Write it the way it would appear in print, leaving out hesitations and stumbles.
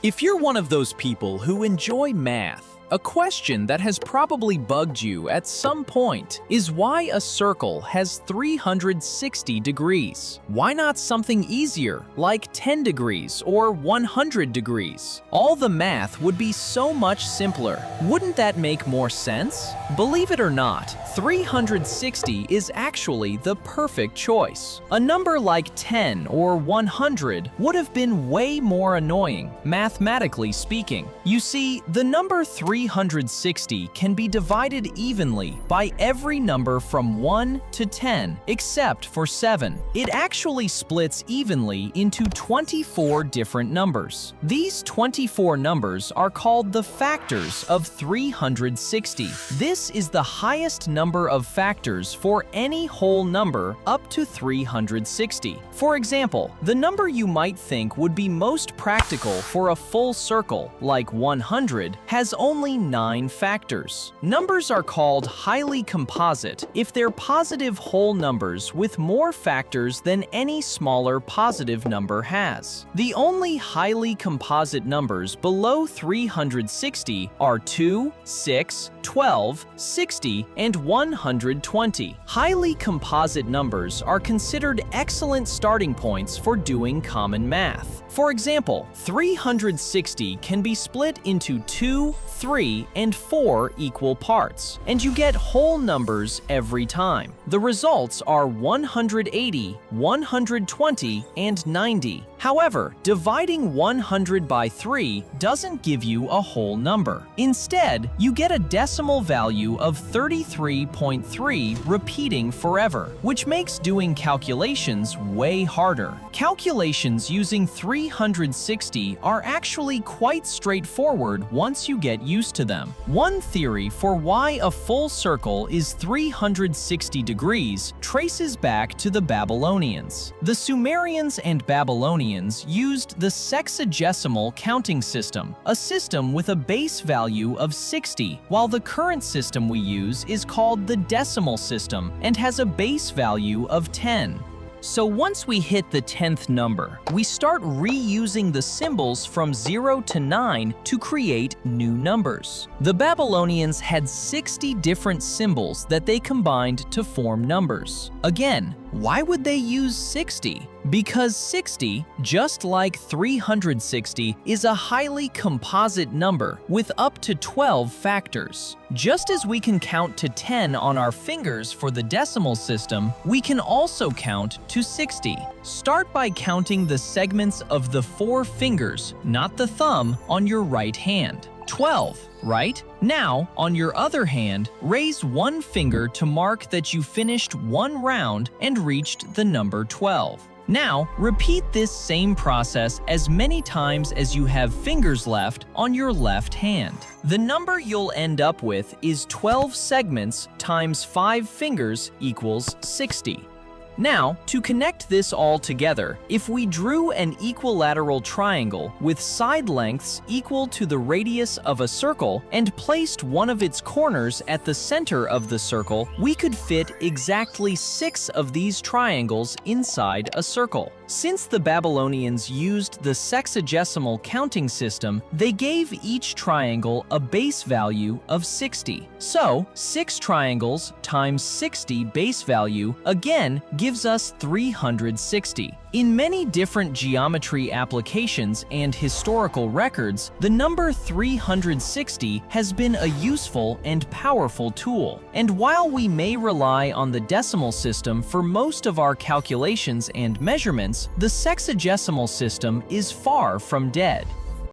If you're one of those people who enjoy math, a question that has probably bugged you at some point is why a circle has 360 degrees. Why not something easier, like 10 degrees or 100 degrees? All the math would be so much simpler. Wouldn't that make more sense? Believe it or not, 360 is actually the perfect choice. A number like 10 or 100 would have been way more annoying, mathematically speaking. You see, the number 360 can be divided evenly by every number from 1 to 10, except for 7. It actually splits evenly into 24 different numbers. These 24 numbers are called the factors of 360. This is the highest number of factors for any whole number up to 360. For example, the number you might think would be most practical for a full circle, like 100, has only 9 factors. Numbers are called highly composite if they're positive whole numbers with more factors than any smaller positive number has. The only highly composite numbers below 360 are 2, 6, 12, 60, and 120. Highly composite numbers are considered excellent starting points for doing common math. For example, 360 can be split into 2, 3, and 4 equal parts, and you get whole numbers every time. The results are 180, 120, and 90. However, dividing 100 by 3 doesn't give you a whole number. Instead, you get a decimal value of 33.3 repeating forever, which makes doing calculations way harder. Calculations using 360 are actually quite straightforward once you get used to them. One theory for why a full circle is 360 degrees traces back to the Babylonians. The Sumerians and Babylonians used the sexagesimal counting system, a system with a base value of 60, while the current system we use is called the decimal system and has a base value of 10. So once we hit the 10th number, we start reusing the symbols from 0 to 9 to create new numbers. The Babylonians had 60 different symbols that they combined to form numbers. Again, why would they use 60? Because 60, just like 360, is a highly composite number with up to 12 factors. Just as we can count to 10 on our fingers for the decimal system, we can also count to 60. Start by counting the segments of the 4 fingers, not the thumb, on your right hand. 12, right? Now, on your other hand, raise one finger to mark that you finished one round and reached the number 12. Now, repeat this same process as many times as you have fingers left on your left hand. The number you'll end up with is 12 segments times 5 fingers equals 60. Now, to connect this all together, if we drew an equilateral triangle with side lengths equal to the radius of a circle and placed one of its corners at the center of the circle, we could fit exactly 6 of these triangles inside a circle. Since the Babylonians used the sexagesimal counting system, they gave each triangle a base value of 60. So, 6 triangles times 60 base value again gives us 360. In many different geometry applications and historical records, the number 360 has been a useful and powerful tool. And while we may rely on the decimal system for most of our calculations and measurements, the sexagesimal system is far from dead.